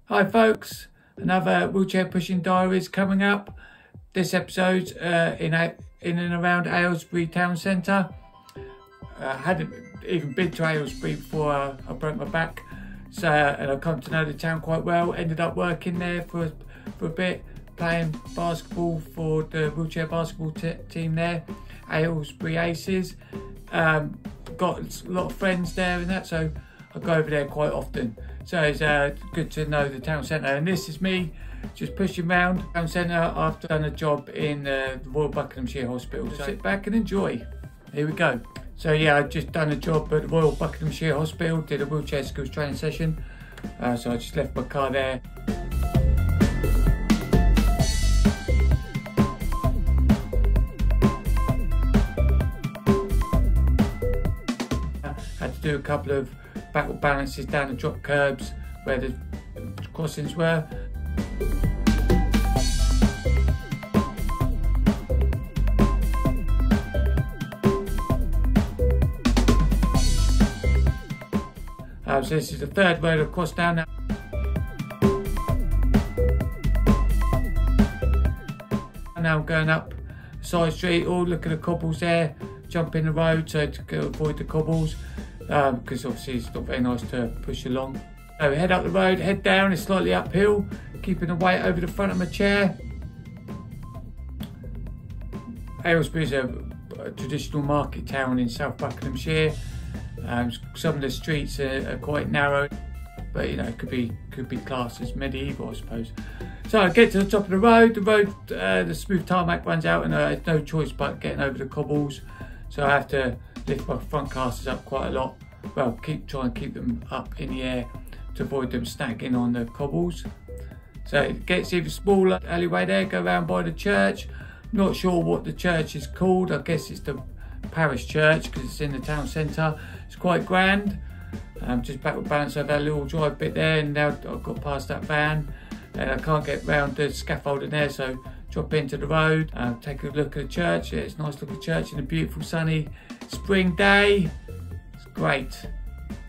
Hi folks, another wheelchair pushing diaries coming up. This episode's in and around Aylesbury town centre. I hadn't even been to Aylesbury before I broke my back, so and I've come to know the town quite well. Ended up working there for a bit, playing basketball for the wheelchair basketball team there, Aylesbury Aces. Got a lot of friends there and that, so I go over there quite often. So it's good to know the town centre. And this is me just pushing around town centre after I've done a job in the Royal Buckinghamshire Hospital. So sit back and enjoy. Here we go. So yeah, I've just done a job at the Royal Buckinghamshire Hospital, did a wheelchair skills training session. So I just left my car there. Had to do a couple of backward balances down the drop curbs where the crossings were. So this is the third road across down now. Now I'm going up side street. Oh, look at the cobbles there. Jump in the road so to avoid the cobbles. Because obviously it's not very nice to push along. So head up the road, head down, it's slightly uphill, keeping the weight over the front of my chair. Aylesbury is a traditional market town in South Buckinghamshire. Some of the streets are quite narrow, but you know, it could be classed as medieval, I suppose. So I get to the top of the road, the smooth tarmac runs out and I have no choice but getting over the cobbles. So I have to lift my front casters up quite a lot. Well, try and keep them up in the air to avoid them snagging on the cobbles. So it gets even smaller alleyway there, go around by the church. I'm not sure what the church is called. I guess it's the parish church because it's in the town centre. It's quite grand. Just backward balance over that little drive bit there, and now I've got past that van and I can't get round the scaffolding there, so drop into the road, take a look at the church. Yeah, it's a nice looking church in a beautiful sunny spring day. It's great.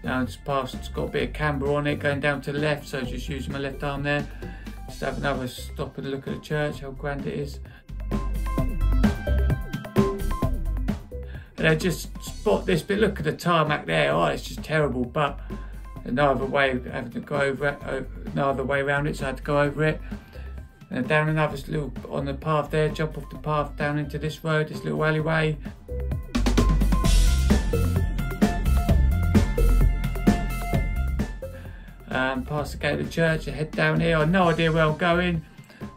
Now it's past, it's got a bit of camber on it going down to the left, so just using my left arm there. Just have another stop and look at the church, how grand it is. And I just spot this bit, look at the tarmac there. Oh, it's just terrible, but no other way having to go over it, no other way around it, so I had to go over it. And down another little on the path there, jump off the path down into this road, this little alleyway. Past the gate of the church, I head down here. I have no idea where I'm going.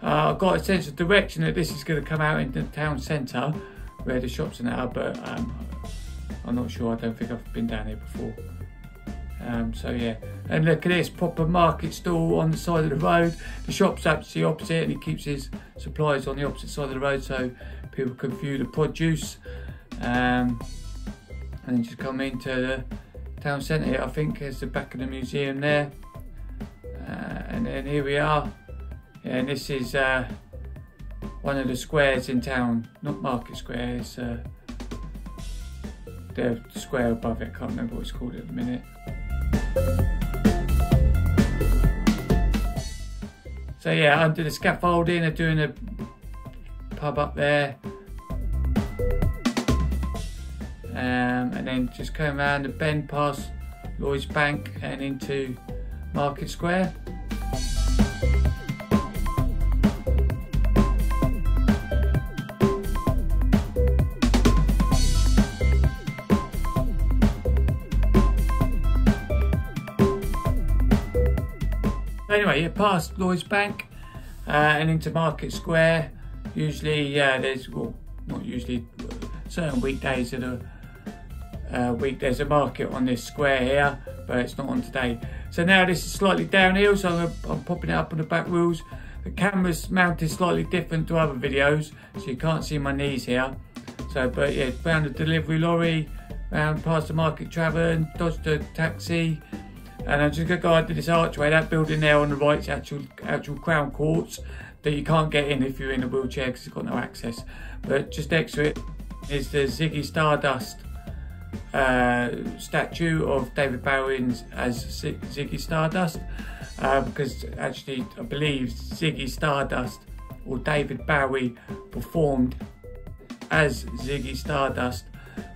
I've got a sense of direction that this is going to come out into the town centre where the shops are now, but I'm not sure. I don't think I've been down here before. So yeah, and look at this proper market stall on the side of the road. The shop's actually opposite, and he keeps his supplies on the opposite side of the road so people can view the produce. And then just come into the town centre here. I think there's the back of the museum there. And then here we are. Yeah, and this is one of the squares in town, not Market Square, it's the square above it. I can't remember what it's called at the minute. So yeah, under the scaffolding, they're doing a pub up there. And then just come around the bend past Lloyd's Bank and into Market Square. Anyway, you're past Lloyd's Bank and into Market Square. Usually, there's, well, not usually, certain weekdays of the week there's a market on this square here, but it's not on today. So now this is slightly downhill, so I'm popping it up on the back wheels. The camera's mounted slightly different to other videos, so you can't see my knees here. So, but yeah, round the delivery lorry, round past the Market Tavern, dodged a taxi. And I'm just going to go under this archway. That building there on the right is actual Crown Courts that you can't get in if you're in a wheelchair because it's got no access. But just next to it is the Ziggy Stardust statue of David Bowie as Ziggy Stardust, because actually I believe Ziggy Stardust or David Bowie performed as Ziggy Stardust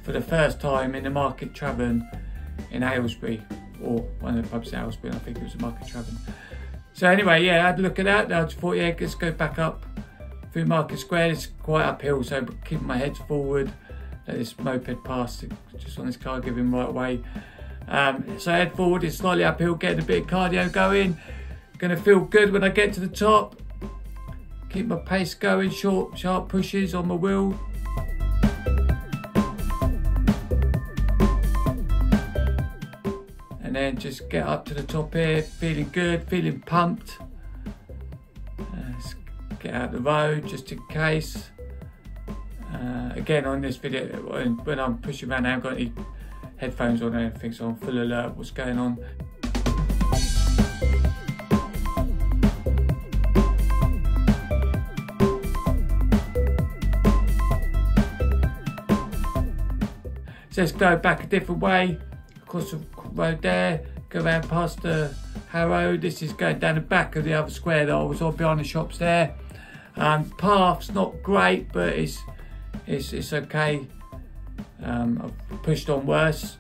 for the first time in the Market Tavern in Aylesbury, or one of the pubs in Aylesbury. I think it was the Market Tavern. So anyway, yeah, I had a look at that. I just thought, yeah, let's go back up through Market Square. It's quite uphill, so keeping my head forward. Let this moped pass just on this car, give him right away. So head forward, it's slightly uphill, getting a bit of cardio going. Gonna feel good when I get to the top. Keep my pace going, sharp pushes on my wheel. And then just get up to the top here, feeling good, feeling pumped. Let's get out the road just in case. Again, on this video, when I'm pushing around, I haven't got any headphones on or anything, so I'm full alert what's going on. So let's go back a different way, across the road there, go around past the Harrow. This is going down the back of the other square that I was on, behind the shops there. Path's not great, but it's okay. I've pushed on worse.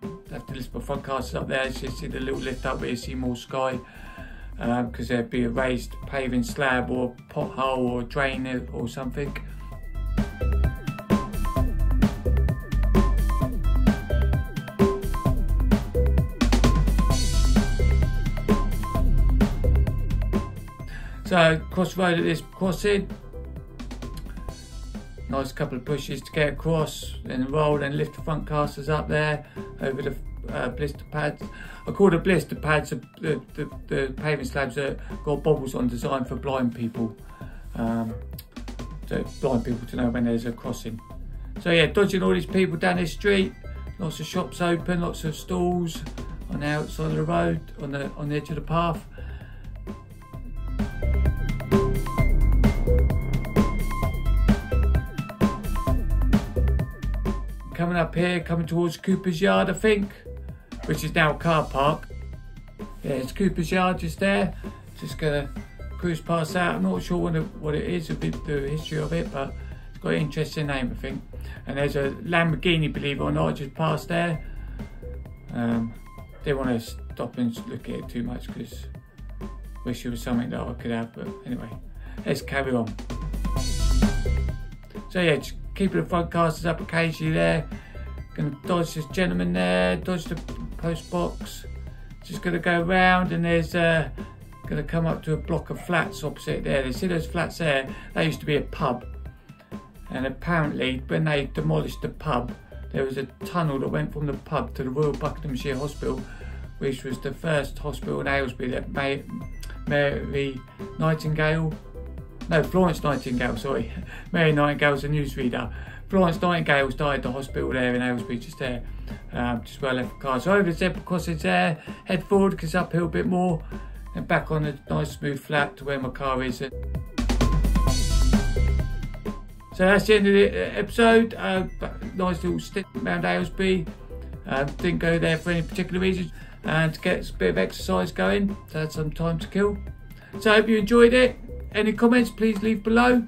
I have to lift my front casters up there. So you see the little lift up where you see more sky, because there'd be a raised paving slab or a pothole or a drain or something. So cross road at this crossing. Nice couple of pushes to get across, then roll, then lift the front casters up there over the blister pads. I call the blister pads the paving slabs that got bobbles on, designed for blind people. So blind people to know when there's a crossing. So yeah, dodging all these people down this street. Lots of shops open, lots of stalls on the outside of the road, on the edge of the path. Coming up here, coming towards Cooper's Yard, I think, which is now a car park. Yeah, it's Cooper's Yard just there. Just gonna cruise past that. I'm not sure what it is, a bit the history of it, but it's got an interesting name, I think. And there's a Lamborghini, believe it or not, just past there. Didn't want to stop and look at it too much because I wish it was something that I could have, but anyway, let's carry on. So yeah, just keeping the front casters up occasionally there. Gonna dodge this gentleman there, dodge the post box. Just gonna go around, and there's gonna come up to a block of flats opposite there. You see those flats there? That used to be a pub. And apparently when they demolished the pub, there was a tunnel that went from the pub to the Royal Buckinghamshire Hospital, which was the first hospital in Aylesbury that Florence Nightingale, sorry. Mary Nightingale's a newsreader. Florence Nightingale started the hospital there in Aylesbury, just there, just where I left the car. So over the zebra crossings there, head forward because it's uphill a bit more, and back on the nice smooth flat to where my car is. So that's the end of the episode. Nice little stick around Aylesbury. Didn't go there for any particular reason, and to get a bit of exercise going. So I had some time to kill. So I hope you enjoyed it. Any comments, please leave below.